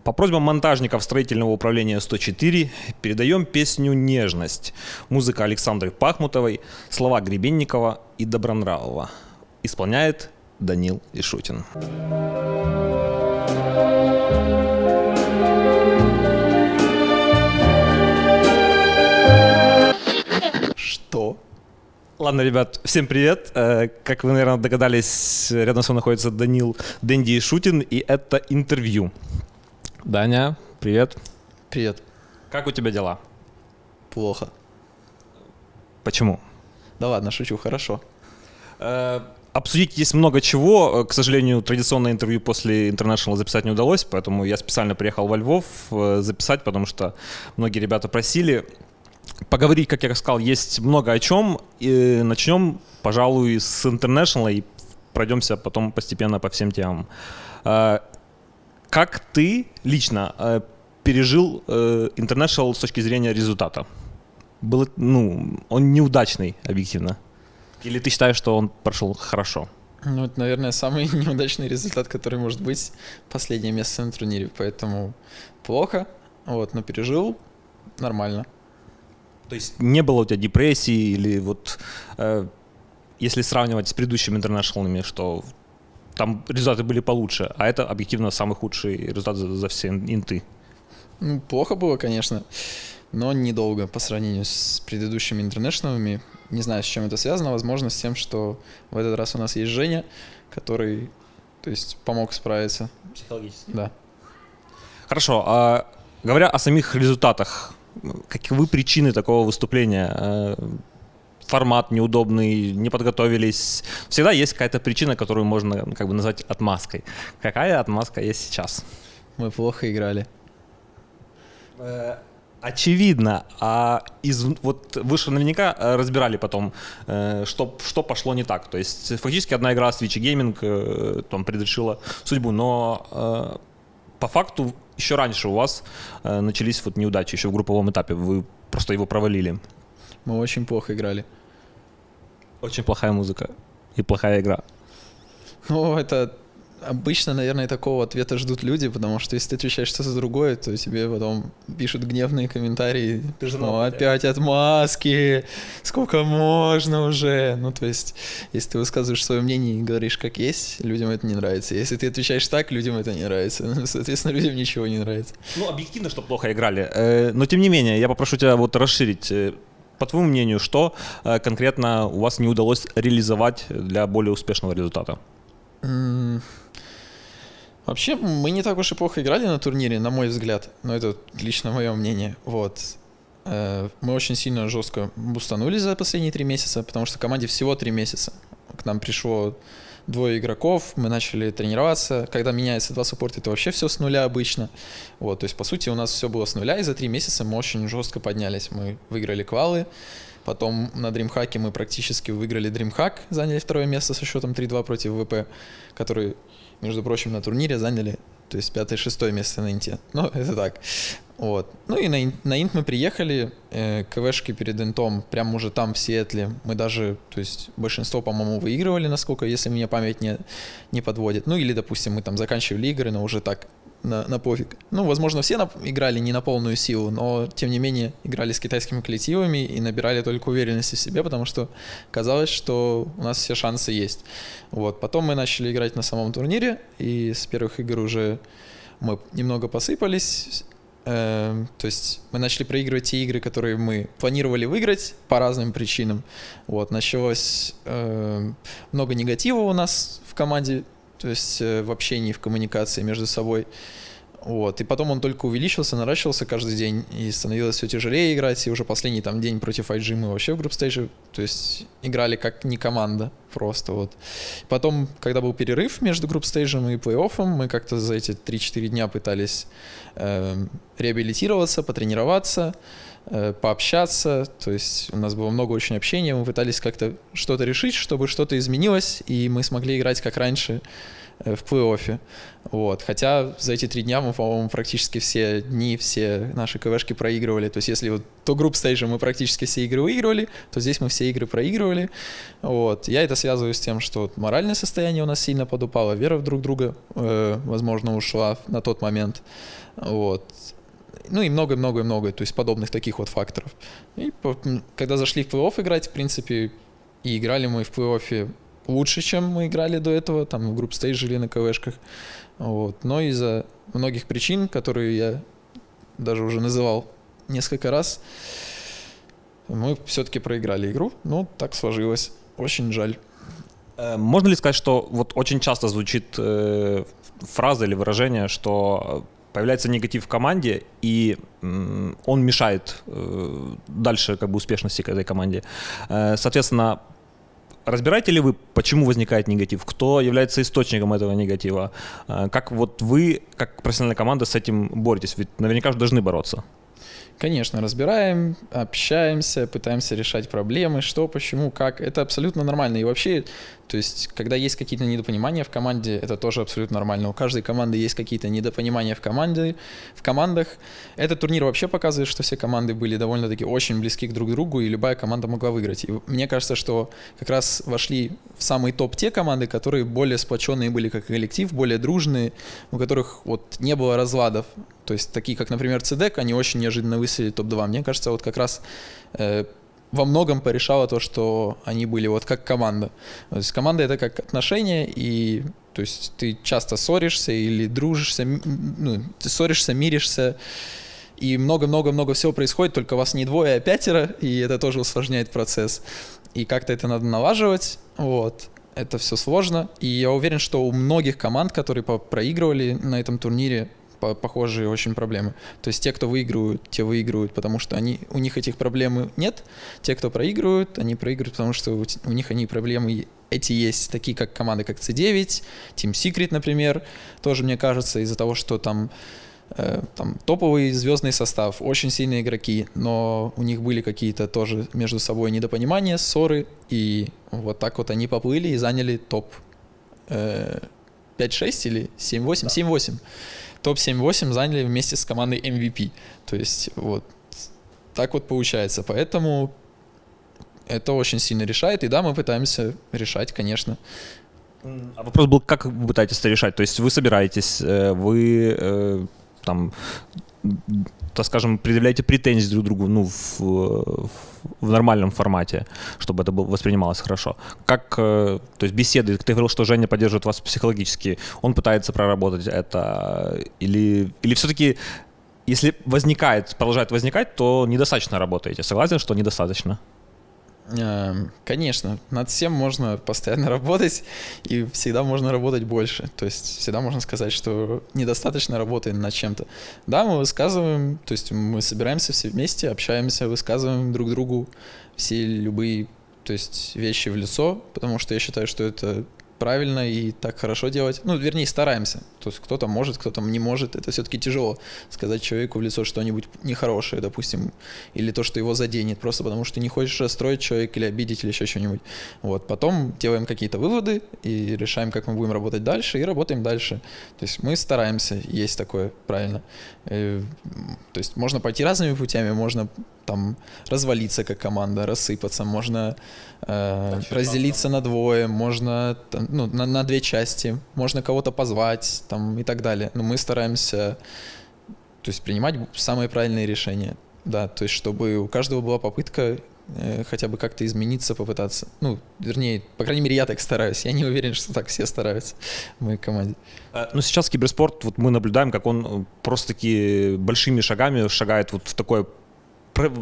По просьбам монтажников строительного управления 104 передаем песню «Нежность». Музыка Александры Пахмутовой, слова Гребенникова и Добронравова. Исполняет Данил Ишутин. Что? Ладно, ребят, всем привет. Как вы, наверное, догадались, рядом со мной находится Данил Дэнди Ишутин, и это интервью. Даня, привет. Привет. Как у тебя дела? Плохо. Почему? Да ладно, шучу, хорошо. Обсудить есть много чего. К сожалению, традиционное интервью после International записать не удалось, поэтому я специально приехал во Львов записать, потому что многие ребята просили. Поговорить, как я сказал, есть много о чем. И начнем, пожалуй, с International и пройдемся потом постепенно по всем темам. Как ты лично пережил International с точки зрения результата? Был, он неудачный, объективно? Или ты считаешь, что он прошел хорошо? Ну, это, наверное, самый неудачный результат, который может быть. Последнее место на турнире, поэтому плохо, но пережил нормально. То есть не было у тебя депрессии или вот, если сравнивать с предыдущими интернешнлами, что там результаты были получше, а это объективно самый худший результат за все инты? Ну, плохо было, конечно, но недолго по сравнению с предыдущими интернешнлами. Не знаю, с чем это связано, возможно, с тем, что в этот раз у нас есть Женя, который, помог справиться. Психологически? Да. Хорошо, а говоря о самих результатах, каковы причины такого выступления? Формат неудобный, не подготовились. Всегда есть какая-то причина, которую можно назвать отмазкой. Какая отмазка есть сейчас? Мы плохо играли. Очевидно. Вы же наверняка разбирали потом, что пошло не так. То есть фактически одна игра с Switch Gaming предрешила судьбу, но по факту еще раньше у вас начались неудачи, еще в групповом этапе. Вы просто его провалили. Мы очень плохо играли. Очень плохая музыка и плохая игра. Ну, это обычно, наверное, такого ответа ждут люди, потому что если ты отвечаешь что-то другое, то тебе потом пишут гневные комментарии. Опять отмазки, сколько можно уже. Если ты высказываешь свое мнение и говоришь как есть, людям это не нравится. Если ты отвечаешь так, людям это не нравится. Соответственно, людям ничего не нравится. Объективно, что плохо играли. Но тем не менее, я попрошу тебя расширить. По твоему мнению, что конкретно у вас не удалось реализовать для более успешного результата? Вообще, мы не так уж и плохо играли на турнире, на мой взгляд. Но это лично мое мнение. Мы очень сильно жестко бустанули за последние 3 месяца, потому что команде всего 3 месяца. К нам пришло 2 игроков, мы начали тренироваться. Когда меняется 2 саппорта, это вообще все с нуля обычно. То есть, по сути, у нас все было с нуля, и за 3 месяца мы очень жестко поднялись. Мы выиграли квалы, потом на DreamHack мы практически выиграли DreamHack, заняли 2 место со счетом 3-2 против ВП, которые, между прочим, на турнире заняли, 5-6 место на инте. Это так. Ну и на инт мы приехали, КВшки перед интом, прямо уже там в Сиэтле. Мы даже, большинство, по-моему, выигрывали, насколько, если меня память не подводит. Или, допустим, мы там заканчивали игры, но уже так, на пофиг. Возможно, все играли не на полную силу, но, тем не менее, играли с китайскими коллективами и набирали только уверенности в себе, потому что казалось, что у нас все шансы есть. Потом мы начали играть на самом турнире, и с первых игр уже мы немного посыпались. То есть мы начали проигрывать те игры, которые мы планировали выиграть по разным причинам. Началось много негатива у нас в команде, то есть в общении, в коммуникации между собой. И потом он только увеличился, наращивался каждый день, и становилось все тяжелее играть, и уже последний день против IG мы вообще в групп-стейже, то есть играли как не команда просто. Потом, когда был перерыв между групп-стейжем и плей-оффом, мы как-то за эти 3-4 дня пытались реабилитироваться, потренироваться, пообщаться, то есть у нас было много очень общения, мы пытались как-то что-то решить, чтобы что-то изменилось, и мы смогли играть как раньше в плей-оффе. Вот. Хотя за эти 3 дня мы, по-моему, практически все дни, все наши КВшки проигрывали. То есть если вот то групп-стейджа мы практически все игры выигрывали, то здесь мы все игры проигрывали. Вот. Я это связываю с тем, что вот моральное состояние у нас сильно подупало, вера в друг друга, возможно, ушла на тот момент. Вот. Ну и много-много-много, то есть подобных таких вот факторов. И когда зашли в плей-офф играть, в принципе, и играли мы в плей-оффе лучше, чем мы играли до этого, там в групп-стейдже или на КВшках. Вот. Но из-за многих причин, которые я даже уже называл несколько раз, мы все-таки проиграли игру. Ну, так сложилось. Очень жаль. Можно ли сказать, что вот очень часто звучит фраза или выражение, что появляется негатив в команде, и он мешает дальше как бы успешности к этой команде. Соответственно, разбираете ли вы, почему возникает негатив? Кто является источником этого негатива? Как вот вы, как профессиональная команда, с этим боретесь? Ведь наверняка же должны бороться. Конечно, разбираем, общаемся, пытаемся решать проблемы, что, почему, как. Это абсолютно нормально. И вообще, то есть, когда есть какие-то недопонимания в команде, это тоже абсолютно нормально. У каждой команды есть какие-то недопонимания в командах. Этот турнир вообще показывает, что все команды были довольно-таки очень близки друг к другу, и любая команда могла выиграть. И мне кажется, что как раз вошли в самый топ те команды, которые более сплоченные были как коллектив, более дружные, у которых вот не было разладов. То есть такие, как, например, ЦДЭК, они очень неожиданно выстрелили топ-2. Мне кажется, вот как раз во многом порешало то, что они были вот как команда. То есть команда — это как отношения, и то есть ты часто ссоришься или дружишься, ну, ты ссоришься, миришься, и много-много-много всего происходит, только вас не 2, а 5, и это тоже усложняет процесс. И как-то это надо налаживать, вот. Это все сложно, и я уверен, что у многих команд, которые проигрывали на этом турнире, похожие очень проблемы. То есть те, кто выигрывают, те выигрывают, потому что у них этих проблем нет. Те, кто проигрывают, они проигрывают, потому что у них они проблемы эти есть, такие как команды, как C9, Team Secret, например. Тоже, мне кажется, из-за того, что там топовый звездный состав, очень сильные игроки, но у них были какие-то тоже между собой недопонимания, ссоры, и вот так вот они поплыли и заняли топ 5-6 или 7-8? Да. 7-8. Топ 7-8 заняли вместе с командой MVP. То есть вот так вот получается. Поэтому это очень сильно решает. И да, мы пытаемся решать, конечно. А вопрос был, как вы пытаетесь это решать? То есть вы собираетесь, вы там, так скажем, предъявляете претензии друг другу, ну, в нормальном формате, чтобы это воспринималось хорошо. Как, то есть беседы, ты говорил, что Женя поддерживает вас психологически, он пытается проработать это, или все-таки, если продолжает возникать, то недостаточно работаете? Согласен, что недостаточно? Конечно, над всем можно постоянно работать, и всегда можно работать больше. То есть всегда можно сказать, что недостаточно работаем над чем-то. Да, мы высказываем, то есть мы собираемся все вместе, общаемся, высказываем друг другу все любые, то есть вещи в лицо, потому что я считаю, что это правильно и так хорошо делать. Ну, вернее, стараемся. То есть кто-то может, кто-то не может. Это все-таки тяжело сказать человеку в лицо что-нибудь нехорошее, допустим, или то, что его заденет, просто потому что не хочешь расстроить человека или обидеть, или еще что-нибудь. Вот. Потом делаем какие-то выводы и решаем, как мы будем работать дальше, и работаем дальше. То есть мы стараемся, есть такое, правильно. То есть можно пойти разными путями, можно там развалиться как команда, рассыпаться, можно разделиться на двое, можно там, ну, на 2 части, можно кого-то позвать там, и так далее. Но мы стараемся, то есть, принимать самые правильные решения. Да, то есть чтобы у каждого была попытка хотя бы как-то измениться, попытаться. Ну, вернее, по крайней мере, я так стараюсь. Я не уверен, что так все стараются в моей команде. Но сейчас киберспорт, вот мы наблюдаем, как он просто-таки большими шагами шагает вот в такое,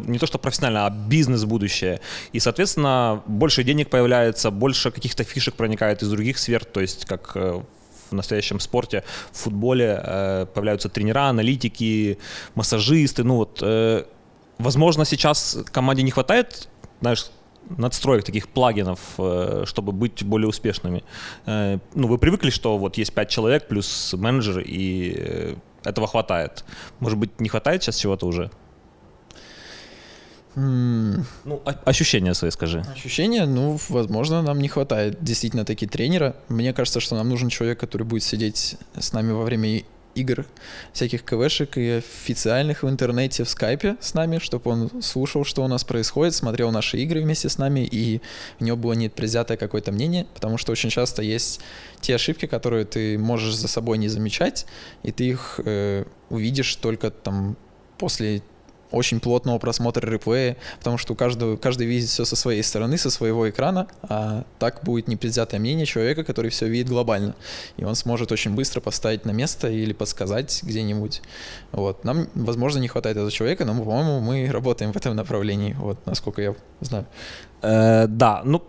не то что профессионально, а бизнес-будущее. И, соответственно, больше денег появляется, больше каких-то фишек проникает из других сфер, то есть как в настоящем спорте, в футболе появляются тренера, аналитики, массажисты. Ну вот, возможно, сейчас команде не хватает, знаешь, надстроек, таких плагинов, чтобы быть более успешными. Ну, вы привыкли, что вот есть 5 человек плюс менеджер, и этого хватает. Может быть, не хватает сейчас чего-то уже? Ну, ощущения свои скажи. Ощущения, ну, возможно, нам не хватает действительно таки тренера. Мне кажется, что нам нужен человек, который будет сидеть с нами во время игр, всяких КВшек и официальных в интернете, в скайпе с нами, чтобы он слушал, что у нас происходит, смотрел наши игры вместе с нами, и у него было непредвзятое какое-то мнение, потому что очень часто есть те ошибки, которые ты можешь за собой не замечать, и ты их увидишь только там после очень плотного просмотра реплея, потому что каждый видит все со своей стороны, со своего экрана, а так будет непредвзятое мнение человека, который все видит глобально. И он сможет очень быстро поставить на место или подсказать где-нибудь. Вот. Нам, возможно, не хватает этого человека, но, по-моему, мы работаем в этом направлении, вот, насколько я знаю. Да, ну,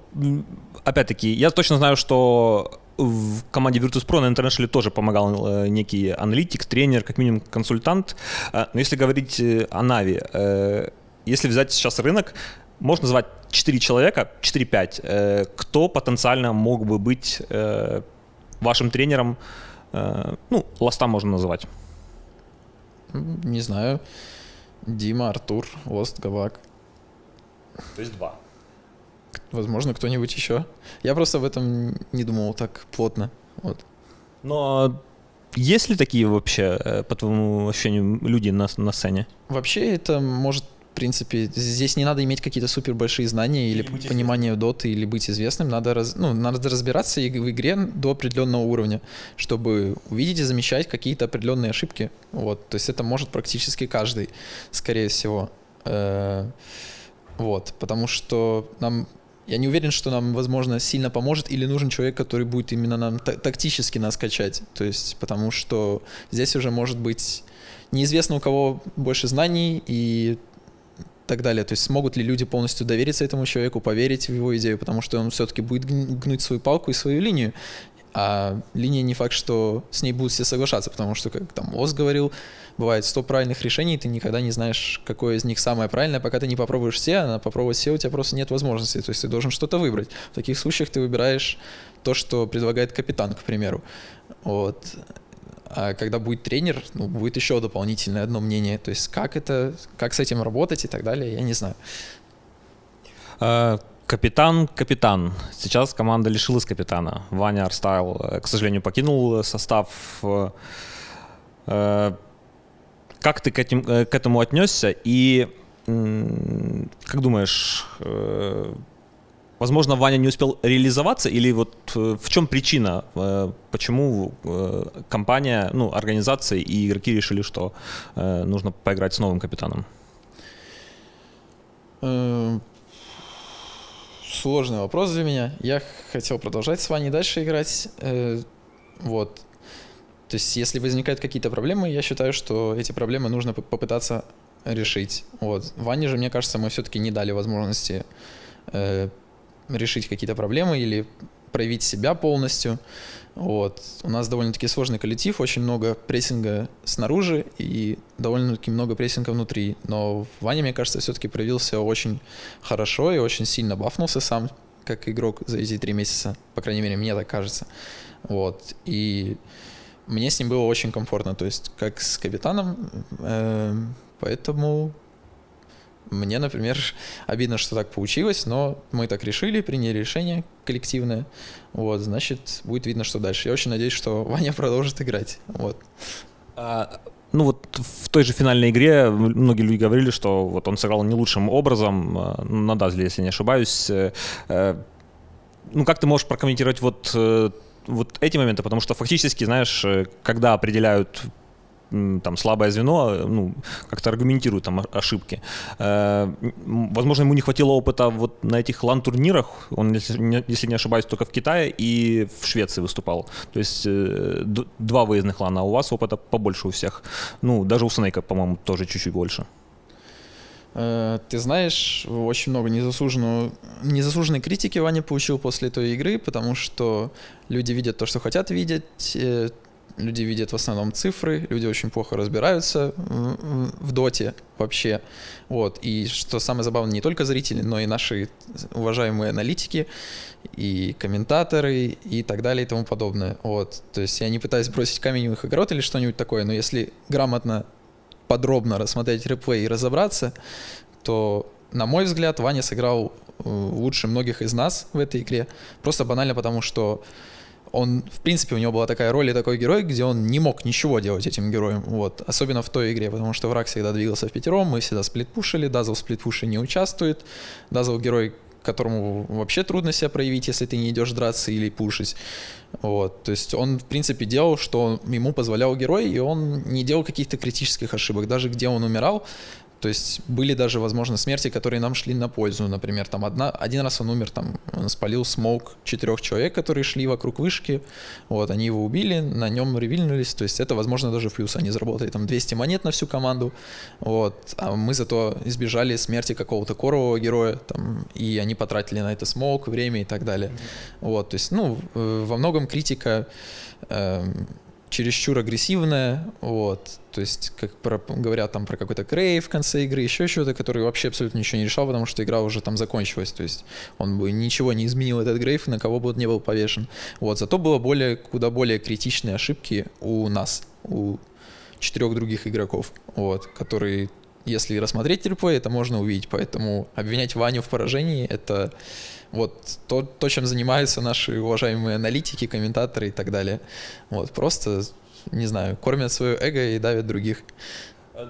опять-таки, я точно знаю, что в команде Virtus.pro на International тоже помогал некий аналитик, тренер, как минимум консультант. Но если говорить о Na'Vi, если взять сейчас рынок, можно назвать 4 человека, 4-5, кто потенциально мог бы быть вашим тренером, ну, Ласта можно называть. Не знаю. Дима, Артур, Лост, Габак. То есть 2. Возможно, кто-нибудь еще. Я просто об этом не думал так плотно. Вот. Но есть ли такие вообще, по твоему ощущению, люди на сцене? Вообще это может, в принципе, здесь не надо иметь какие-то супер большие знания или понимание доты, или быть известным. Надо разбираться в игре до определенного уровня, чтобы увидеть и замечать какие-то определенные ошибки. Вот. То есть это может практически каждый, скорее всего. Вот. Потому что я не уверен, что нам, возможно, сильно поможет или нужен человек, который будет именно нам тактически нас качать. То есть, потому что здесь уже может быть неизвестно, у кого больше знаний и так далее. То есть смогут ли люди полностью довериться этому человеку, поверить в его идею, потому что он все-таки будет гнуть свою палку и свою линию. А линия не факт, что с ней будут все соглашаться, потому что, как там Оз говорил, бывает 100 правильных решений, ты никогда не знаешь, какое из них самое правильное, пока ты не попробуешь все, а попробовать все у тебя просто нет возможности, то есть ты должен что-то выбрать. В таких случаях ты выбираешь то, что предлагает капитан, к примеру. Вот. А когда будет тренер, ну, будет еще дополнительное одно мнение, то есть как с этим работать и так далее, я не знаю. Капитан. Сейчас команда лишилась капитана. Ваня Арстайл, к сожалению, покинул состав. Как ты к этому отнесся? И как думаешь, возможно, Ваня не успел реализоваться? Или вот в чем причина, почему компания, ну, организация и игроки решили, что нужно поиграть с новым капитаном? Сложный вопрос для меня. Я хотел продолжать с Ваней дальше играть. Вот. То есть, если возникают какие-то проблемы, я считаю, что эти проблемы нужно попытаться решить. Вот. Ване же, мне кажется, мы все-таки не дали возможности решить какие-то проблемы или проявить себя полностью. Вот. У нас довольно-таки сложный коллектив, очень много прессинга снаружи и довольно-таки много прессинга внутри. Но Ваня, мне кажется, все-таки проявился очень хорошо и очень сильно бафнулся сам, как игрок за эти 3 месяца. По крайней мере, мне так кажется. Вот. И мне с ним было очень комфортно, то есть как с капитаном. Поэтому мне, например, обидно, что так получилось, но мы так решили, приняли решение коллективное. Вот, значит, будет видно, что дальше. Я очень надеюсь, что Ваня продолжит играть. Вот. Ну вот в той же финальной игре многие люди говорили, что вот он сыграл не лучшим образом, на Дазле, если не ошибаюсь. Ну как ты можешь прокомментировать вот эти моменты? Потому что фактически, знаешь, когда определяют там слабое звено, ну, как-то аргументируют там ошибки. Возможно, ему не хватило опыта вот на этих лан-турнирах. Он, если не ошибаюсь, только в Китае и в Швеции выступал. То есть 2 выездных лана, а у вас опыта побольше у всех. Ну, даже у Снейка, по-моему, тоже чуть-чуть больше. Ты знаешь, очень много незаслуженной критики Ваня получил после той игры, потому что люди видят то, что хотят видеть. Люди видят в основном цифры, люди очень плохо разбираются в доте вообще. Вот. И что самое забавное, не только зрители, но и наши уважаемые аналитики, и комментаторы, и так далее, и тому подобное. Вот. То есть я не пытаюсь бросить камень в их огород или что-нибудь такое, но если грамотно, подробно рассмотреть реплей и разобраться, то на мой взгляд, Ваня сыграл лучше многих из нас в этой игре. Просто банально потому, что он, в принципе, у него была такая роль и такой герой, где он не мог ничего делать этим героем. Вот. Особенно в той игре, потому что враг всегда двигался впятером, мы всегда сплитпушили, Дазл в сплитпуше не участвует. Дазл герой, которому вообще трудно себя проявить, если ты не идешь драться или пушить. Вот. То есть он, в принципе, делал, что ему позволял герой, и он не делал каких-то критических ошибок. Даже где он умирал, то есть были даже, возможно, смерти, которые нам шли на пользу. Например, там один раз он умер, там, он спалил смоук 4 человек, которые шли вокруг вышки. Вот, они его убили, на нем ревильнулись. То есть это, возможно, даже в плюс. Они заработали там 200 монет на всю команду. Вот, а мы зато избежали смерти какого-то корового героя. Там, и они потратили на это смоук, время и так далее. Вот, то есть, ну, во многом критика чересчур агрессивная, вот, то есть, как говорят там про какой-то крейв в конце игры, еще что-то, который вообще абсолютно ничего не решал, потому что игра уже там закончилась, то есть он бы ничего не изменил, этот грейв, на кого бы он не был повешен. Вот, зато было куда более критичные ошибки у нас, у 4 других игроков, вот, которые, если рассмотреть триплей, это можно увидеть, поэтому обвинять Ваню в поражении — это вот то, чем занимаются наши уважаемые аналитики, комментаторы и так далее. Вот, просто, не знаю, кормят свое эго и давят других.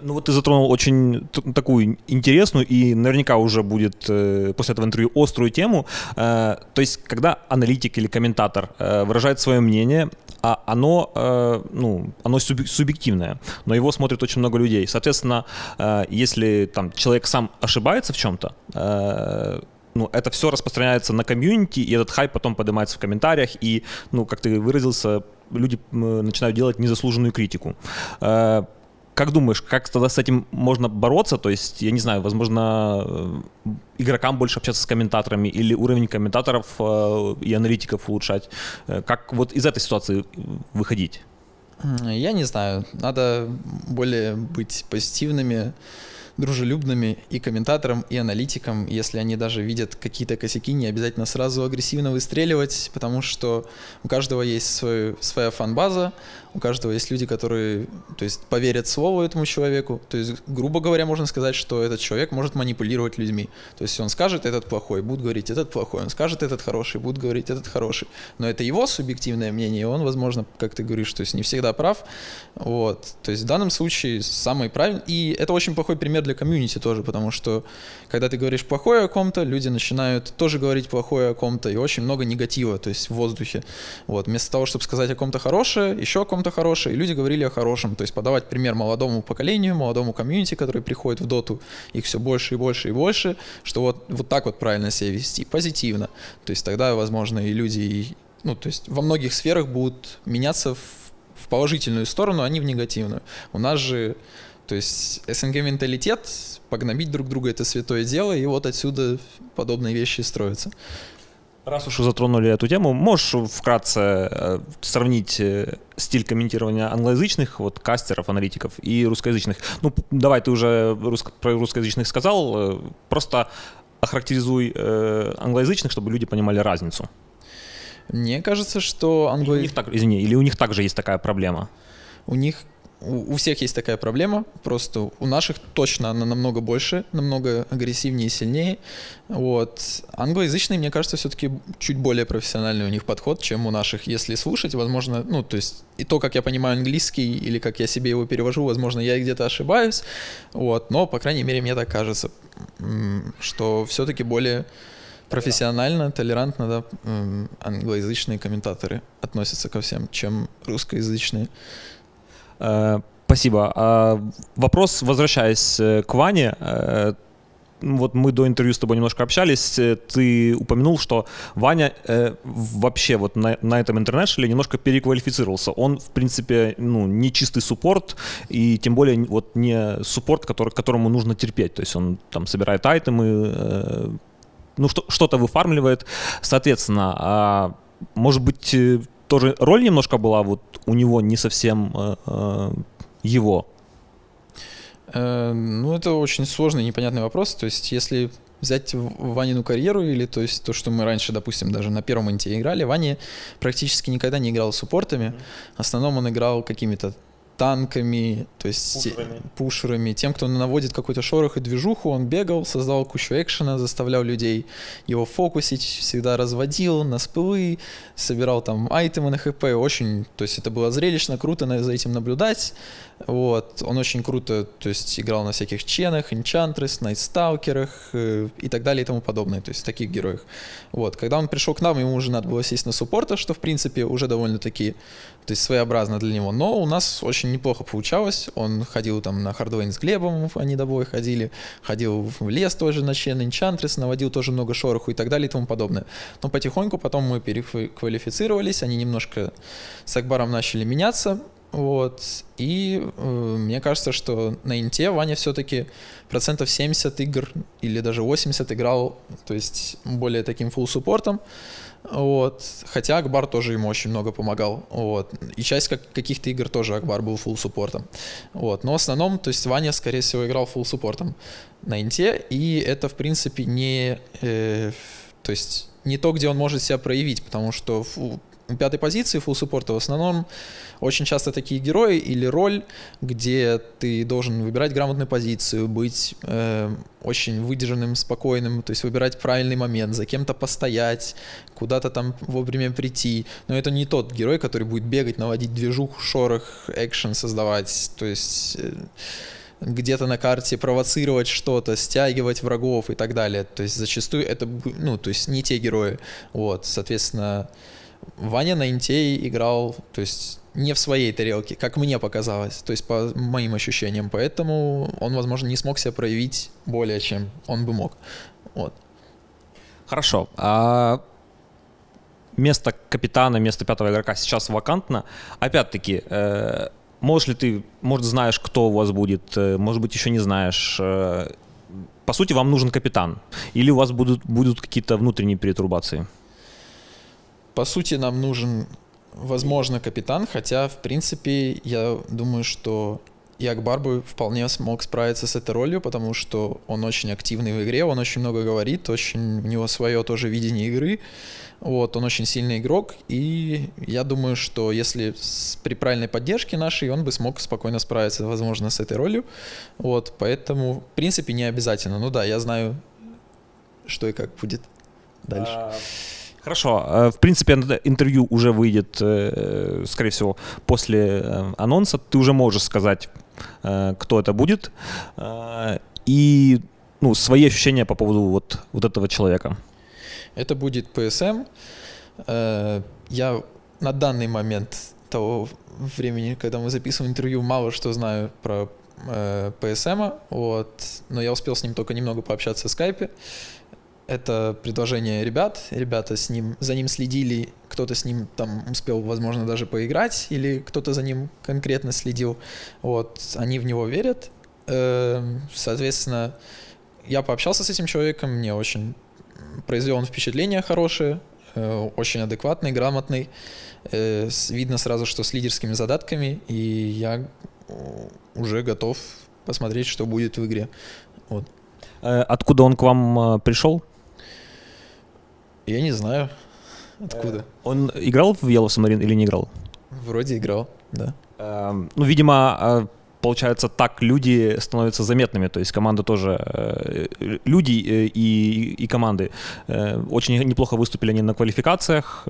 Ну вот ты затронул очень такую интересную и наверняка уже будет после этого интервью острую тему. То есть, когда аналитик или комментатор выражает свое мнение, а оно субъективное, но его смотрит очень много людей. Соответственно, если там человек сам ошибается в чем-то, ну, это все распространяется на комьюнити, и этот хайп потом поднимается в комментариях, и, ну, как ты выразился, люди начинают делать незаслуженную критику. Как думаешь, как тогда с этим можно бороться? То есть, я не знаю, возможно, игрокам больше общаться с комментаторами или уровень комментаторов и аналитиков улучшать? Как вот из этой ситуации выходить? Я не знаю. Надо более быть позитивными, дружелюбными и комментаторам, и аналитикам. Если они даже видят какие-то косяки, не обязательно сразу агрессивно выстреливать, потому что у каждого есть своя фан-база, у каждого есть люди, которые, то есть, поверят слову этому человеку. То есть, грубо говоря, можно сказать, что этот человек может манипулировать людьми. То есть он скажет этот плохой, будут говорить этот плохой, он скажет этот хороший, будут говорить этот хороший. Но это его субъективное мнение, и он, возможно, как ты говоришь, то есть не всегда прав. Вот. То есть в данном случае самый правильный. И это очень плохой пример для комьюнити тоже, потому что когда ты говоришь плохое о ком-то, люди начинают тоже говорить плохое о ком-то, и очень много негатива, то есть в воздухе. Вот. Вместо того, чтобы сказать о ком-то хорошее, еще о ком-то хорошее, и люди говорили о хорошем. То есть подавать пример молодому поколению, молодому комьюнити, который приходит в доту, их все больше и больше и больше, что вот так вот правильно себя вести, позитивно. То есть тогда, возможно, и люди, ну, то есть во многих сферах будут меняться в положительную сторону, а не в негативную. У нас же, то есть СНГ-менталитет, погнобить друг друга — это святое дело, и вот отсюда подобные вещи строятся. Раз уж затронули эту тему, можешь вкратце сравнить стиль комментирования англоязычных вот, кастеров, аналитиков и русскоязычных? Ну, давай, ты уже про русскоязычных сказал, просто охарактеризуй англоязычных, чтобы люди понимали разницу. Мне кажется, что или у них также есть такая проблема? У всех есть такая проблема, просто у наших точно она намного больше, намного агрессивнее и сильнее. Вот. Англоязычные, мне кажется, все-таки чуть более профессиональный у них подход, чем у наших. Если слушать, возможно, ну, то есть и то, как я понимаю английский, или как я себе его перевожу, возможно, я где-то ошибаюсь, вот, но, по крайней мере, мне так кажется, что все-таки более профессионально, толерантно, да, англоязычные комментаторы относятся ко всем, чем русскоязычные. Спасибо. Вопрос, возвращаясь к Ване. Вот мы до интервью с тобой немножко общались. Ты упомянул, что Ваня вообще вот на этом интернешнле немножко переквалифицировался. Он, в принципе, ну, не чистый суппорт, и тем более вот не суппорт, которому нужно терпеть. То есть он там собирает айтемы, ну, что-то выфармливает. Соответственно, может быть, тоже роль немножко была вот у него не совсем его? Ну, это очень сложный и непонятный вопрос. То есть, если взять Ванину карьеру, или то есть то, что мы раньше, допустим, даже на первом инте играли, Ваня практически никогда не играл с суппортами. В основном он играл какими-то танками, то есть пушерами, тем, кто наводит какой-то шорох и движуху, он бегал, создавал кучу экшена, заставлял людей его фокусить, всегда разводил на спылы, собирал там айтемы на хп, очень, то есть это было зрелищно, круто за этим наблюдать, вот, он очень круто, то есть играл на всяких ченах, энчантрес, найтсталкерах и так далее и тому подобное, то есть таких героях, вот, когда он пришел к нам, ему уже надо было сесть на суппорта, что в принципе уже довольно-таки, то есть своеобразно для него, но у нас очень неплохо получалось, он ходил там на Хардвейн с Глебом, они домой ходил в лес тоже на Чен, Энчантрес, наводил тоже много шороху и так далее и тому подобное. Но потихоньку потом мы переквалифицировались, они немножко с Акбаром начали меняться, вот, и мне кажется, что на Инте Ваня все-таки 70% игр или даже 80% играл, то есть более таким фулл-суппортом, вот. Хотя Акбар тоже ему очень много помогал. Вот. И часть каких-то игр тоже Акбар был фулл-суппортом. Вот. Но в основном, то есть Ваня, скорее всего, играл фулл-суппортом на Инте, и это, в принципе, не, то есть не то, где он может себя проявить, потому что у пятой позиции фулл-суппорта в основном очень часто такие герои или роль, где ты должен выбирать грамотную позицию, быть очень выдержанным, спокойным, то есть выбирать правильный момент, за кем-то постоять, куда-то там вовремя прийти. Но это не тот герой, который будет бегать, наводить движух, шорох, экшен создавать, то есть где-то на карте провоцировать что-то, стягивать врагов и так далее. То есть зачастую это, ну, то есть не те герои. Вот, соответственно, Ваня на Инте играл, то есть не в своей тарелке, как мне показалось, то есть по моим ощущениям, поэтому он, возможно, не смог себя проявить более, чем он бы мог. Вот. Хорошо. А место капитана, место пятого игрока сейчас вакантно. Опять-таки, можешь ли ты, может, знаешь, кто у вас будет, может быть, еще не знаешь. По сути, вам нужен капитан, или у вас будут какие-то внутренние перетрубации? По сути, нам нужен, возможно, капитан, хотя, в принципе, я думаю, что и Акбар бы вполне смог справиться с этой ролью, потому что он очень активный в игре, он очень много говорит, у него свое тоже видение игры, вот, он очень сильный игрок, и я думаю, что если при правильной поддержке нашей, он бы смог спокойно справиться, возможно, с этой ролью, вот, поэтому, в принципе, не обязательно. Ну да, я знаю, что и как будет дальше. Хорошо. В принципе, интервью уже выйдет, скорее всего, после анонса. Ты уже можешь сказать, кто это будет. И свои ощущения по поводу вот этого человека. Это будет ПСМ. Я на данный момент того времени, когда мы записываем интервью, мало что знаю про ПСМ. Вот. Но я успел с ним только немного пообщаться в скайпе. Это предложение ребята за ним следили, кто-то с ним там успел, возможно, даже поиграть, или кто-то за ним конкретно следил, вот, они в него верят, соответственно, я пообщался с этим человеком, мне очень произвел он впечатление хорошее, очень адекватный, грамотный, видно сразу, что с лидерскими задатками, и я уже готов посмотреть, что будет в игре, вот. Откуда он к вам пришел? Я не знаю, откуда. Он играл в Yellow Submarine или не играл? Вроде играл, да. Видимо, получается, так люди становятся заметными, то есть команда тоже, люди и команды очень неплохо выступили они на квалификациях,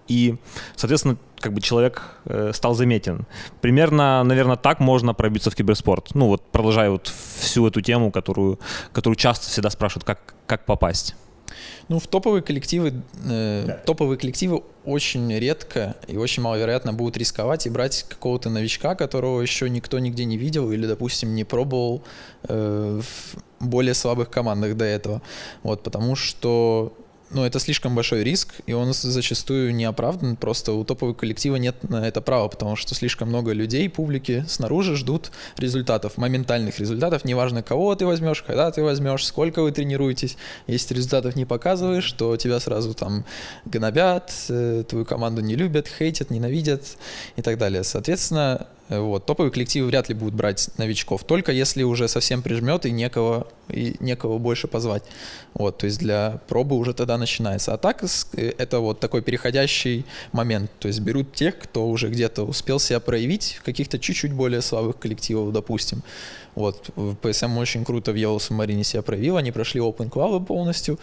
и, соответственно, как бы человек стал заметен. Примерно, наверное, так можно пробиться в киберспорт. Продолжая всю эту тему, которую часто всегда спрашивают, как попасть. В топовые коллективы очень редко и очень маловероятно будут рисковать и брать какого-то новичка, которого еще никто нигде не видел или, допустим, не пробовал в более слабых командах до этого. Вот, потому что это слишком большой риск, и он зачастую не оправдан, просто у топового коллектива нет на это права, потому что слишком много людей, публики снаружи ждут результатов, моментальных результатов, неважно, кого ты возьмешь, когда ты возьмешь, сколько вы тренируетесь, если результатов не показываешь, то тебя сразу там гнобят, твою команду не любят, хейтят, ненавидят и так далее. Соответственно, Вот. Топовые коллективы вряд ли будут брать новичков, только если уже совсем прижмет и некого больше позвать. Вот, то есть для пробы уже тогда начинается. А так это вот такой переходящий момент. То есть берут тех, кто уже где-то успел себя проявить в каких-то чуть-чуть более слабых коллективах, допустим. Вот, PSM очень круто в Yellow Submarine себя проявил, они прошли Open Club полностью.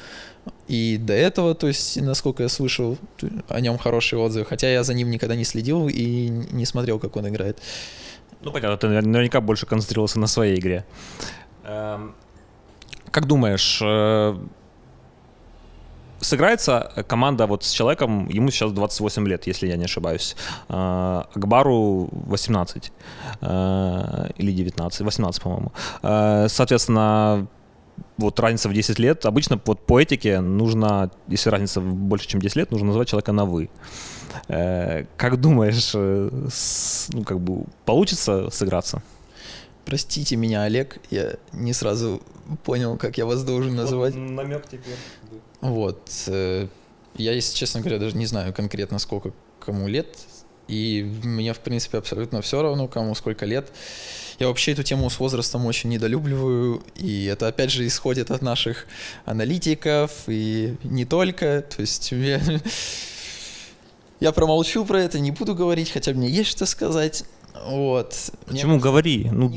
И до этого, то есть, насколько я слышал, о нем хорошие отзывы, хотя я за ним никогда не следил и не смотрел, как он играет. Ну, понятно, ты наверняка больше концентрировался на своей игре. Как думаешь, сыграется команда вот с человеком, ему сейчас 28 лет, если я не ошибаюсь, Акбару 18 или 19, 18, по-моему. Соответственно, вот разница в 10 лет. Обычно вот по этике нужно, если разница больше, чем 10 лет, нужно назвать человека на «вы». Как думаешь, ну, как бы получится сыграться? Простите меня, Олег, я не сразу понял, как я вас должен называть. Вот намек теперь. Вот. Я, если честно говоря, даже не знаю конкретно, сколько кому лет. И мне, в принципе, абсолютно все равно, кому сколько лет. Я вообще эту тему с возрастом очень недолюбливаю. И это, опять же, исходит от наших аналитиков. И не только. То есть я промолчу про это, не буду говорить, хотя мне есть что сказать. Вот. Почему? Говори. Ну,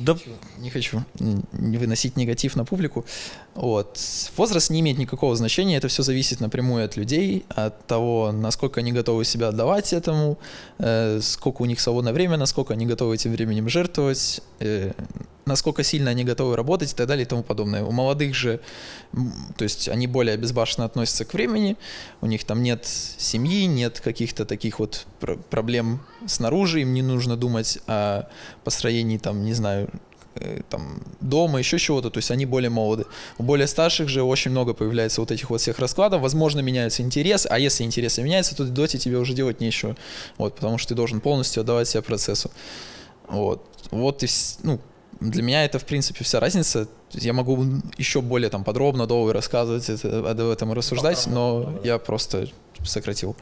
не хочу не выносить негатив на публику. Вот. Возраст не имеет никакого значения, это все зависит напрямую от людей, от того, насколько они готовы себя отдавать этому, сколько у них свободное время, насколько они готовы этим временем жертвовать, насколько сильно они готовы работать и так далее и тому подобное. У молодых же, то есть они более безбашенно относятся к времени, у них там нет семьи, нет каких-то таких вот проблем снаружи, им не нужно думать о построении там, не знаю, там, дома, еще чего-то, то есть они более молоды. У более старших же очень много появляется вот этих вот всех раскладов, возможно, меняются интересы, а если интересы меняются, то в доте тебе уже делать нечего, вот, потому что ты должен полностью отдавать себя процессу. Вот и, ну, для меня это, в принципе, вся разница. Я могу еще более там подробно, долго рассказывать об этом и рассуждать, но я просто сократил.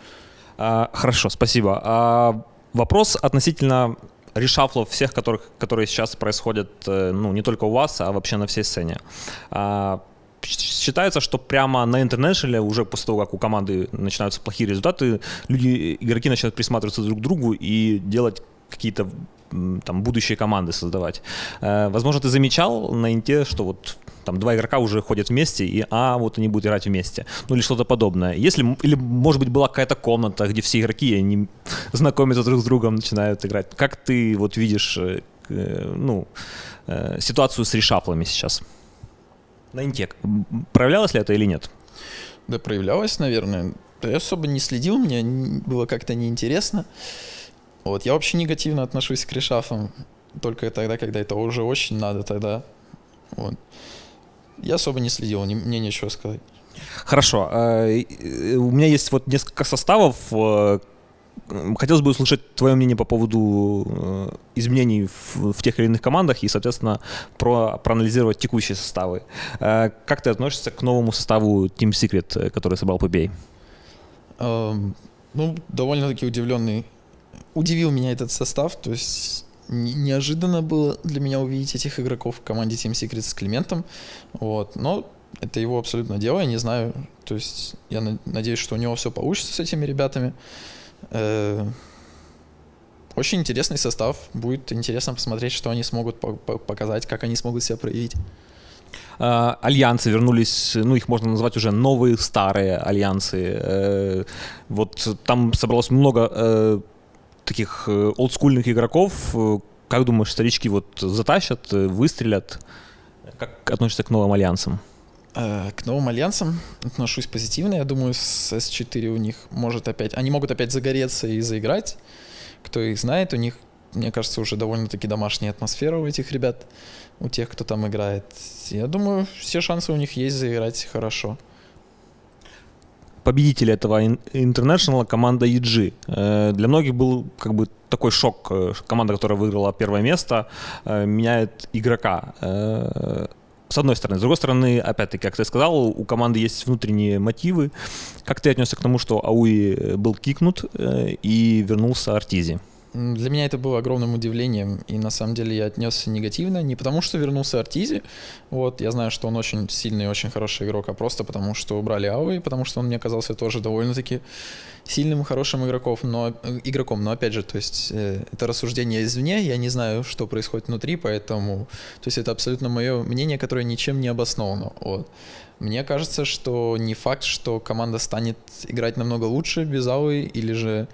Хорошо, спасибо. Вопрос относительно решафлов всех, которые сейчас происходят, ну, не только у вас, а вообще на всей сцене. Считается, что прямо на интернешнле, уже после того, как у команды начинаются плохие результаты, игроки начинают присматриваться друг к другу и делать какие-то там будущие команды создавать. Возможно, ты замечал на Инте, что вот там два игрока уже ходят вместе, и вот они будут играть вместе. Ну или что-то подобное. Или, может быть, была какая-то комната, где все игроки, и они знакомятся друг с другом, начинают играть. Как ты вот видишь ситуацию с решафлами сейчас? На Инте. Проявлялось ли это или нет? Да, проявлялось, наверное. Да, я особо не следил, мне было как-то неинтересно. Вот, я вообще негативно отношусь к решафам, только тогда, когда это уже очень надо, тогда. Вот. Я особо не следил, мне нечего сказать. Хорошо. У меня есть вот несколько составов. Хотелось бы услышать твое мнение по поводу изменений в тех или иных командах и, соответственно, проанализировать текущие составы. Как ты относишься к новому составу Team Secret, который собрал PBA? Ну, довольно-таки удивленный. Удивил меня этот состав, то есть неожиданно было для меня увидеть этих игроков в команде Team Secret с Климентом, вот, но это его абсолютно дело, я не знаю, то есть я надеюсь, что у него все получится с этими ребятами. Очень интересный состав, будет интересно посмотреть, что они смогут показать, как они смогут себя проявить. Альянсы вернулись, ну их можно назвать уже новые, старые альянсы. Вот там собралось много таких олдскульных игроков. Как думаешь, старички вот затащат, выстрелят? Как относишься к новым альянсам? К новым альянсам отношусь позитивно. Я думаю, с S4 у них они могут опять загореться и заиграть. Кто их знает, у них, мне кажется, уже довольно-таки домашняя атмосфера у этих ребят, у тех, кто там играет. Я думаю, все шансы у них есть заиграть хорошо. Победитель этого International команда EG. Для многих был как бы такой шок. Команда, которая выиграла первое место, меняет игрока. С одной стороны. С другой стороны, опять-таки, как ты сказал, у команды есть внутренние мотивы. Как ты отнесся к тому, что Ауи был кикнут и вернулся Артизи? Для меня это было огромным удивлением, и на самом деле я отнесся негативно, не потому что вернулся Артизи, вот, я знаю, что он очень сильный и очень хороший игрок, а просто потому что убрали Ауи, потому что он мне казался тоже довольно-таки сильным и хорошим игроком, но опять же, то есть это рассуждение извне, я не знаю, что происходит внутри, поэтому, то есть это абсолютно мое мнение, которое ничем не обосновано, вот. Мне кажется, что не факт, что команда станет играть намного лучше без Ауи, или же,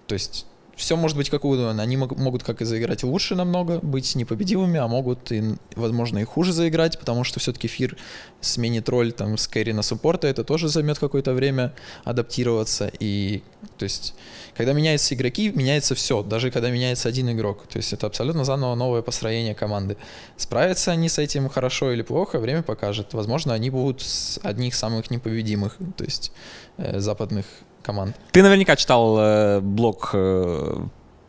то есть все может быть как угодно. Они могут как и заиграть лучше намного, быть непобедимыми, а могут, и, возможно, и хуже заиграть, потому что все-таки Фир сменит роль там, с кэрри на суппорта, это тоже займет какое-то время адаптироваться. И, то есть, когда меняются игроки, меняется все, даже когда меняется один игрок. То есть это абсолютно заново новое построение команды. Справятся они с этим хорошо или плохо, время покажет. Возможно, они будут с одних самых непобедимых, то есть западных команд. Ты наверняка читал блог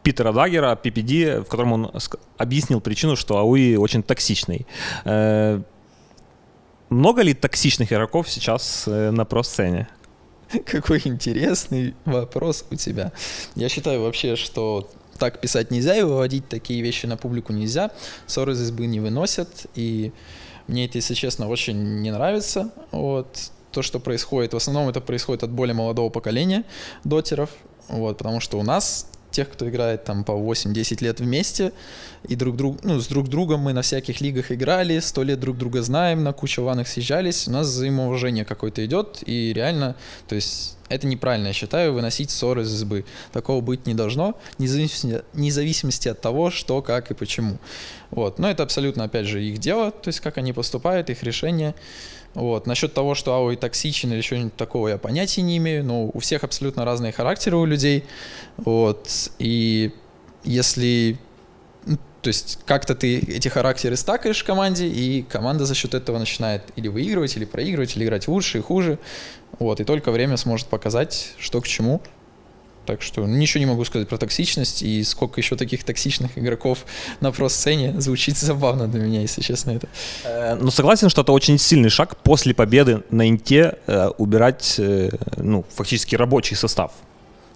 Питера Даггера, PPD, в котором он объяснил причину, что Ауи очень токсичный. Много ли токсичных игроков сейчас на про-сцене? Какой интересный вопрос у тебя. Я считаю вообще, что так писать нельзя и выводить такие вещи на публику нельзя. Ссоры из избы не выносят, и мне это, если честно, очень не нравится. Вот. То, что происходит, в основном это происходит от более молодого поколения дотеров, вот, потому что у нас, тех, кто играет там по 8-10 лет вместе, и с друг другом мы на всяких лигах играли, 100 лет друг друга знаем, на кучу ланах съезжались, у нас взаимоуважение какое-то идет, и реально, то есть это неправильно, я считаю, выносить ссоры из избы. Такого быть не должно, вне зависимости от того, что, как и почему. Вот. Но это абсолютно, опять же, их дело, то есть как они поступают, их решение. Вот. Насчет того, что Ауи токсичен или что-нибудь такого, я понятия не имею, но у всех абсолютно разные характеры у людей, вот, и если, то есть как-то ты эти характеры стакаешь в команде, и команда за счет этого начинает или выигрывать, или проигрывать, или играть лучше и хуже, вот, и только время сможет показать, что к чему. Так что ничего не могу сказать про токсичность, и сколько еще таких токсичных игроков на про-сцене, звучит забавно для меня, если честно это. Но согласен, что это очень сильный шаг после победы на Инте убирать, ну, фактически рабочий состав.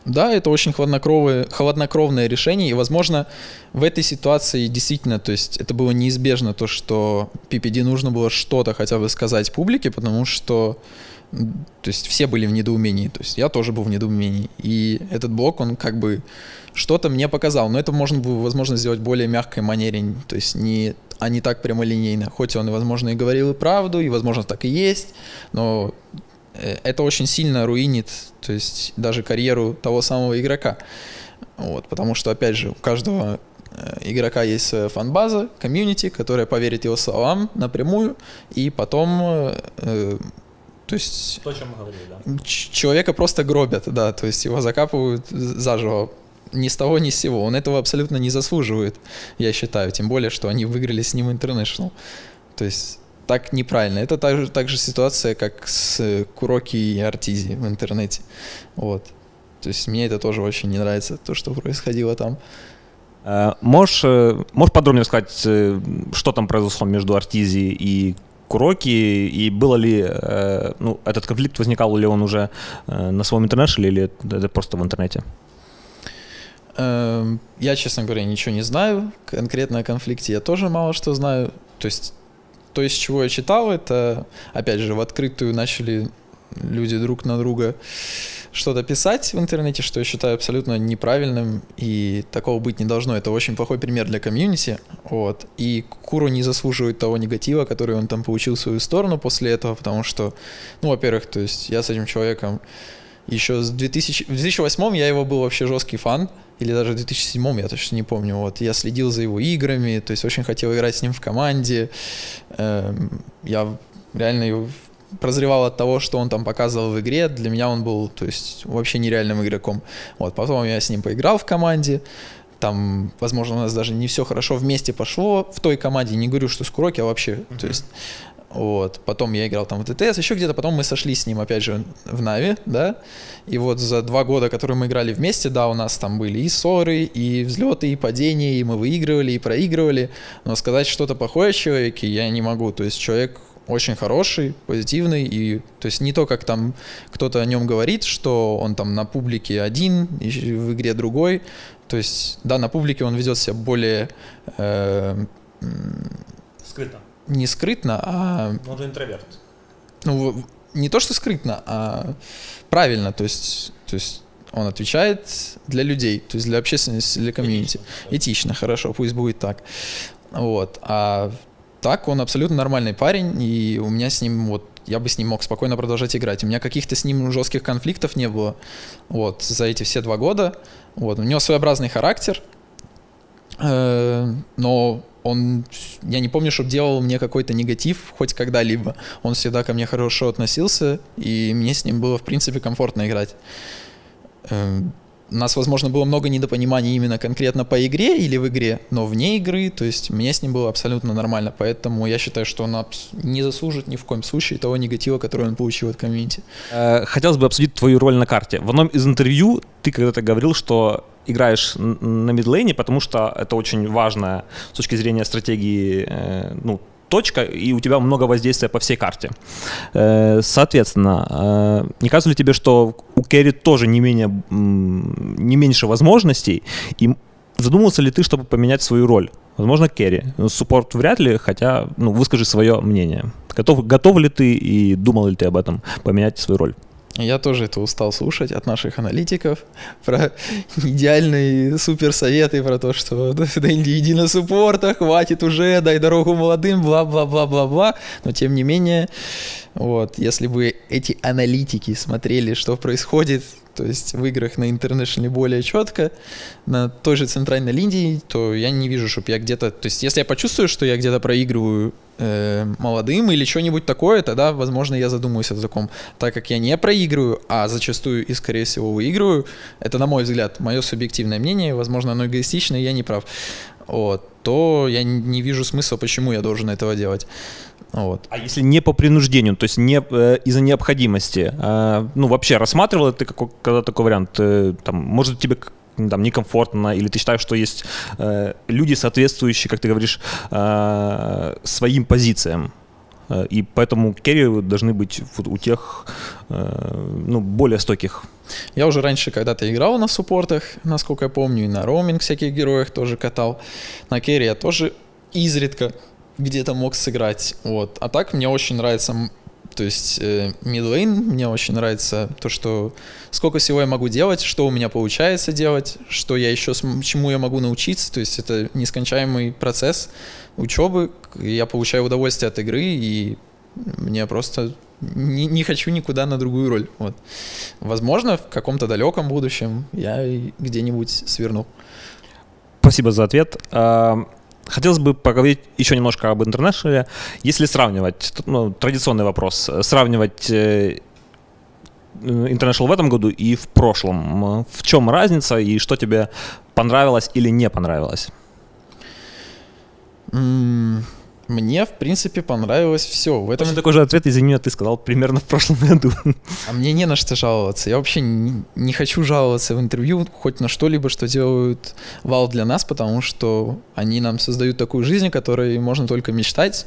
Да, это очень хладнокровное решение, и, возможно, в этой ситуации действительно, то есть это было неизбежно, то, что PPD нужно было что-то хотя бы сказать публике, потому что, то есть все были в недоумении, то есть я тоже был в недоумении, и этот блок, он как бы что-то мне показал, но это можно было, возможно, сделать в более мягкой манере, то есть не так прямолинейно, хоть он, возможно, и говорил и правду, и, возможно, так и есть, но это очень сильно руинит, то есть даже карьеру того самого игрока, вот, потому что, опять же, у каждого игрока есть фан-база, комьюнити, которая поверит его словам напрямую, и потом, то есть То, о чем мы говорили, да. Человека просто гробят, да, то есть его закапывают заживо. Ни с того, ни с сего. Он этого абсолютно не заслуживает, я считаю, тем более, что они выиграли с ним International. То есть так неправильно. Это так же ситуация, как с Куроки и Артизи в интернете. Вот. То есть мне это тоже очень не нравится, то, что происходило там. Можешь подробнее рассказать, что там произошло между Артизи и Куроки, и было ли, ну, этот конфликт возникал ли он уже на своем интернешнале, или это просто в интернете? Я, честно говоря, ничего не знаю. Конкретно о конфликте я тоже мало что знаю. То есть, с чего я читал, это, опять же, в открытую начали люди друг на друга что-то писать в интернете, что я считаю абсолютно неправильным, и такого быть не должно. Это очень плохой пример для комьюнити. Вот. И Куру не заслуживает того негатива, который он там получил в свою сторону после этого, потому что, ну, во-первых, то есть я с этим человеком еще в 2008 я его был вообще жесткий фан, или даже в 2007 я точно не помню. Вот. Я следил за его играми, то есть очень хотел играть с ним в команде. Я реально его прозревал от того, что он там показывал в игре. Для меня он был, то есть, вообще нереальным игроком. Вот. Потом я с ним поиграл в команде. Там, возможно, у нас даже не все хорошо вместе пошло в той команде. Не говорю, что с Куроки, а вообще. То есть, вот. Потом я играл там в ТТС, еще где-то. Потом мы сошлись с ним, опять же, в Нави, да. И вот за 2 года, которые мы играли вместе, да, у нас там были и ссоры, и взлеты, и падения, и мы выигрывали, и проигрывали. Но сказать что-то плохое о человеке я не могу. То есть человек очень хороший, позитивный, и то есть не то, как там кто-то о нем говорит, что он там на публике один, и в игре другой. То есть, да, на публике он ведет себя более... Скрытно. Не скрытно, а... Он же интроверт. Ну, не то, что скрытно, а правильно. То есть он отвечает для людей, то есть для общественности, для комьюнити. Этично, хорошо, пусть будет так. Вот. А так он абсолютно нормальный парень, и у меня с ним вот я бы с ним мог спокойно продолжать играть. У меня каких-то с ним жестких конфликтов не было вот, за эти все 2 года. Вот. У него своеобразный характер, но я не помню, чтобы делал мне какой-то негатив хоть когда-либо. Он всегда ко мне хорошо относился, и мне с ним было, в принципе, комфортно играть. У нас, возможно, было много недопониманий именно конкретно по игре или в игре, но вне игры, то есть мне с ним было абсолютно нормально, поэтому я считаю, что он не заслужит ни в коем случае того негатива, который он получил от комьюнити. Хотелось бы обсудить твою роль на карте. В одном из интервью ты когда-то говорил, что играешь на мидлейне, потому что это очень важно с точки зрения стратегии, точка, и у тебя много воздействия по всей карте. Соответственно, не кажется ли тебе, что у керри тоже не меньше возможностей, и задумался ли ты, чтобы поменять свою роль? Возможно, керри. Суппорт вряд ли, хотя, выскажи свое мнение. Готов ли ты и думал ли ты об этом, поменять свою роль? Я тоже это устал слушать от наших аналитиков про идеальные суперсоветы, про то, что иди на суппорта, хватит уже, дай дорогу молодым, бла-бла-бла-бла-бла. Но тем не менее, вот, если бы эти аналитики смотрели, что происходит, то есть в играх на International более четко, на той же центральной линии, то я не вижу, чтобы я где-то... То есть если я почувствую, что я где-то проигрываю молодым или что-нибудь такое, тогда, возможно, я задумаюсь о таком. Так как я не проигрываю, а зачастую и, скорее всего, выигрываю, это, на мой взгляд, мое субъективное мнение, возможно, оно эгоистичное, я не прав, вот, то я не вижу смысла, почему я должен этого делать. Вот. А если не по принуждению, то есть не из-за необходимости, вообще рассматривал ты когда такой вариант? Может тебе некомфортно, или ты считаешь, что есть люди, соответствующие, как ты говоришь, своим позициям, и поэтому керри должны быть у тех более стойких? Я уже раньше когда-то играл на суппортах, насколько я помню, и на роуминг всяких героях тоже катал. На керри я тоже изредка где-то мог сыграть. Вот. А так мне очень нравится, то есть мидлейн, мне очень нравится то, что сколько всего я могу делать, что у меня получается делать, что я еще, чему я могу научиться. То есть это нескончаемый процесс учебы. Я получаю удовольствие от игры, и мне просто не хочу никуда на другую роль. Вот. Возможно, в каком-то далеком будущем я где-нибудь сверну. Спасибо за ответ. Хотелось бы поговорить еще немножко об International. Если сравнивать, традиционный вопрос, сравнивать International в этом году и в прошлом, в чем разница и что тебе понравилось или не понравилось? Мне, в принципе, понравилось все. В этом... такой же ответ, извини, ты сказал примерно в прошлом году. А мне не на что жаловаться. Я вообще не хочу жаловаться в интервью хоть на что-либо, что делают Valve для нас, потому что они нам создают такую жизнь, о которой можно только мечтать,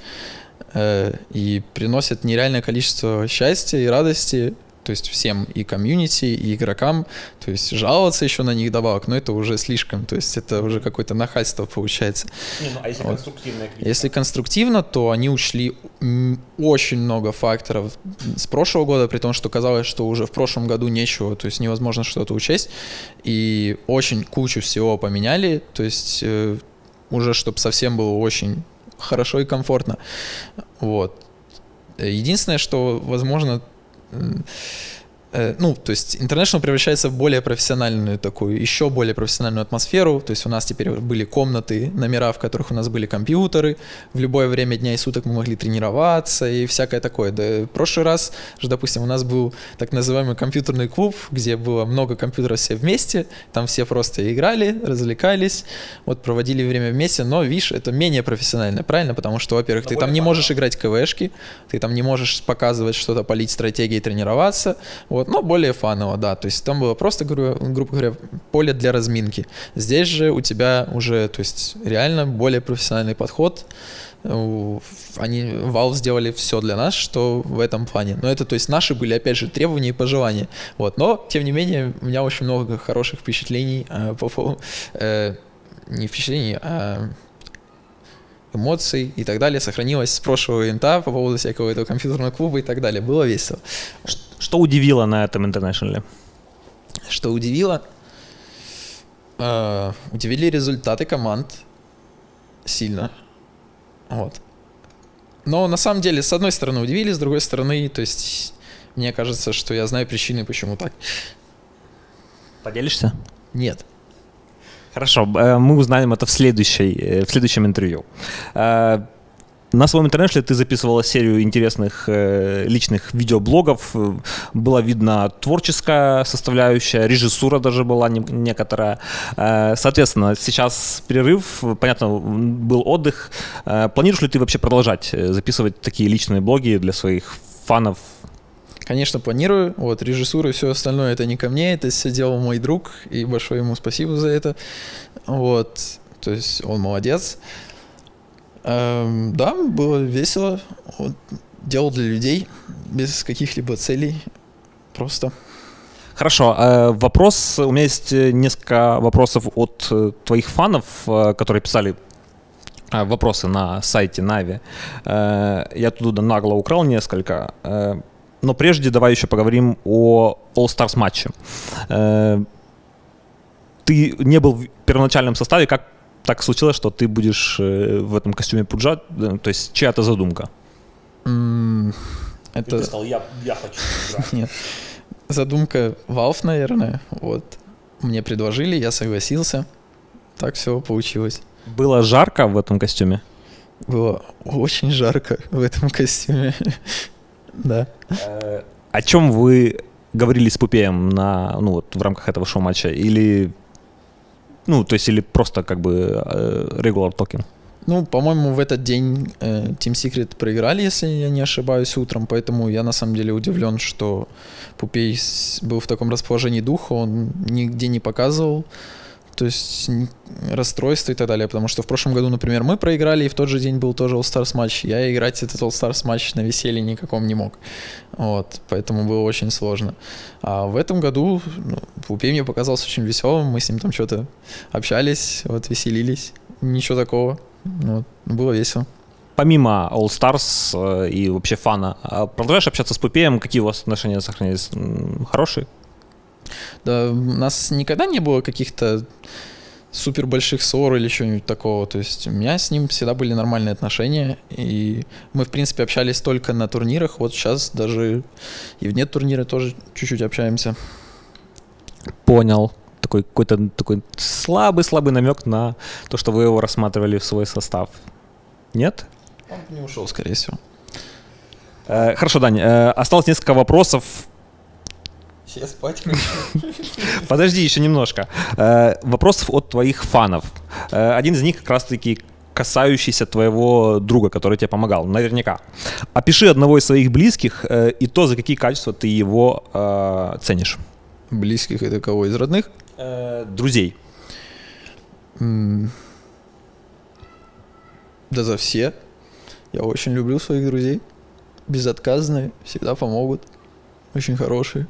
и приносят нереальное количество счастья и радости, то есть всем, и комьюнити, и игрокам. То есть жаловаться еще на них добавок, но это уже слишком, то есть это уже какое-то нахальство получается. А если конструктивная критика? Если конструктивно, то они учли очень много факторов с прошлого года, при том, что казалось, что уже в прошлом году нечего, то есть невозможно что-то учесть, и очень кучу всего поменяли, то есть уже чтобы совсем было очень хорошо и комфортно. Вот. Единственное, что, возможно, то есть International превращается в более профессиональную такую, еще более профессиональную атмосферу. То есть у нас теперь были комнаты, номера, в которых у нас были компьютеры. В любое время дня и суток мы могли тренироваться и всякое такое. Да, в прошлый раз, допустим, у нас был так называемый компьютерный клуб, где было много компьютеров все вместе. Там все просто играли, развлекались, вот проводили время вместе. Но, видишь, это менее профессионально, правильно? Потому что, во-первых, ты там не можешь играть КВшки, ты там не можешь показывать что-то, палить стратегии, тренироваться. Вот, но более фаново, да, то есть там было просто, грубо говоря, поле для разминки. Здесь же у тебя уже, то есть реально более профессиональный подход, Они, Valve, сделали все для нас, что в этом плане. Но это, то есть, наши были, опять же, требования и пожелания. Вот. Но, тем не менее, у меня очень много хороших впечатлений по поводу... не впечатлений, а эмоций и так далее сохранилось с прошлого ивента по поводу всякого этого компьютерного клуба и так далее. Было весело. Что удивило на этом интернешнале? Что удивило? Удивили результаты команд сильно. Вот. Но на самом деле, с одной стороны удивили, с другой стороны, то есть мне кажется, что я знаю причины, почему так. Поделишься? Нет. Хорошо, мы узнаем это в следующем интервью. На своем интернете ты записывала серию интересных личных видеоблогов. Была видна творческая составляющая, режиссура даже была некоторая. Соответственно, сейчас перерыв, понятно, был отдых. Планируешь ли ты вообще продолжать записывать такие личные блоги для своих фанов? Конечно, планирую. Вот, режиссура и все остальное — это не ко мне, это все делал мой друг, и большое ему спасибо за это. Вот, то есть он молодец. Да, было весело. Вот, делал для людей, без каких-либо целей. Просто. Хорошо. Вопрос. У меня есть несколько вопросов от твоих фанов, которые писали вопросы на сайте Na'Vi. Я оттуда нагло украл несколько. Но прежде давай еще поговорим о All-Stars матче. Ты не был в первоначальном составе. Как так случилось, что ты будешь в этом костюме Пуджа? То есть чья это задумка? Это... Ты сказал, я хочу играть. Нет. Задумка Valve, наверное. Вот. Мне предложили, я согласился. Так все получилось. Было жарко в этом костюме? Было очень жарко в этом костюме. Да. О чем вы говорили с Пупеем в рамках этого шоу-матча? Или или просто как бы regular talking? По-моему, в этот день Team Secret проиграли, если я не ошибаюсь, утром, поэтому я на самом деле удивлен, что Пупей был в таком расположении духа, он нигде не показывал, то есть расстройство и так далее, потому что в прошлом году, например, мы проиграли, и в тот же день был тоже All-Stars матч, я играть этот All-Stars матч на веселье никаком не мог, вот, поэтому было очень сложно. А в этом году Пупей мне показался очень веселым, мы с ним там что-то общались, вот, веселились, ничего такого. Вот, было весело. Помимо All Stars и вообще фана, продолжаешь общаться с Пупеем? Какие у вас отношения сохранились? Хорошие? Да, у нас никогда не было каких-то супер больших ссор или чего-нибудь такого. То есть у меня с ним всегда были нормальные отношения. И мы, в принципе, общались только на турнирах. Вот сейчас даже и вне турнира тоже чуть-чуть общаемся. Понял. Какой-то такой слабый намек на то, что вы его рассматривали в свой состав. Нет? Он не ушел, скорее всего. Хорошо, Дань, осталось несколько вопросов. Я спать хочу. Подожди еще немножко. Вопросов от твоих фанов. Один из них как раз-таки касающийся твоего друга, который тебе помогал, наверняка. Опиши одного из своих близких и то, за какие качества ты его ценишь. Близких — это кого, из родных? Друзей. Да за все. Я очень люблю своих друзей. Безотказные, всегда помогут. Очень хорошие.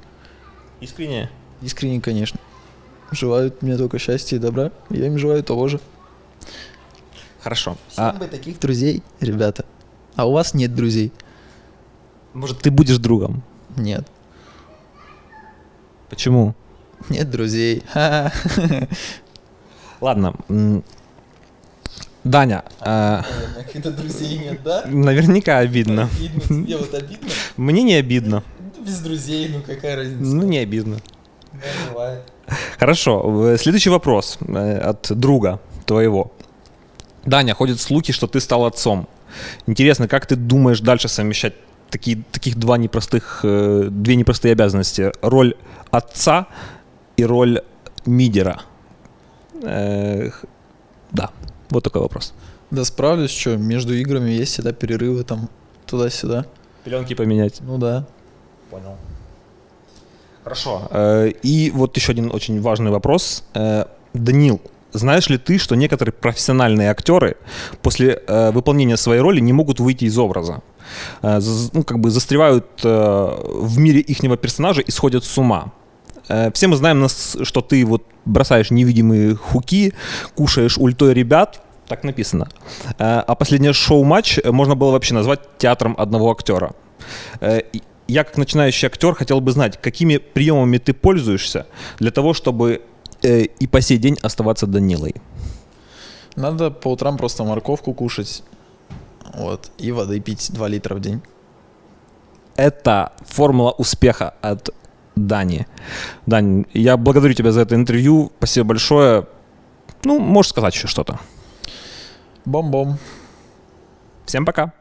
Искренне? Искренне, конечно. Желают мне только счастья и добра. Я им желаю того же. Хорошо. Всем бы таких друзей, ребята. А у вас нет друзей? Может, ты будешь другом? Нет. Почему? Нет друзей. Ладно. Даня. Каких-то друзей нет, да? Наверняка обидно. Обидно тебе, вот обидно? Мне не обидно. Без друзей, какая разница? Не обидно. Да, бывает. Хорошо. Следующий вопрос от друга твоего. Даня, ходят слухи, что ты стал отцом. Интересно, как ты думаешь дальше совмещать таких две непростые обязанности? Роль отца и роль мидера. Да, вот такой вопрос. Да справлюсь, что между играми есть всегда перерывы там туда-сюда. Пеленки поменять. Ну да. Понял. Хорошо. И вот еще один очень важный вопрос. Данил, знаешь ли ты, что некоторые профессиональные актеры после выполнения своей роли не могут выйти из образа? Ну, как бы застревают в мире ихнего персонажа и сходят с ума. Все мы знаем, что ты вот бросаешь невидимые хуки, кушаешь ультой ребят, так написано. А последнее шоу-матч можно было вообще назвать театром одного актера. Я, как начинающий актер, хотел бы знать, какими приемами ты пользуешься для того, чтобы и по сей день оставаться Данилой. Надо по утрам просто морковку кушать, вот, и воды пить 2 литра в день. Это формула успеха от Дани. Дань, я благодарю тебя за это интервью. Спасибо большое. Ну, можешь сказать еще что-то. Бом-бом. Всем пока.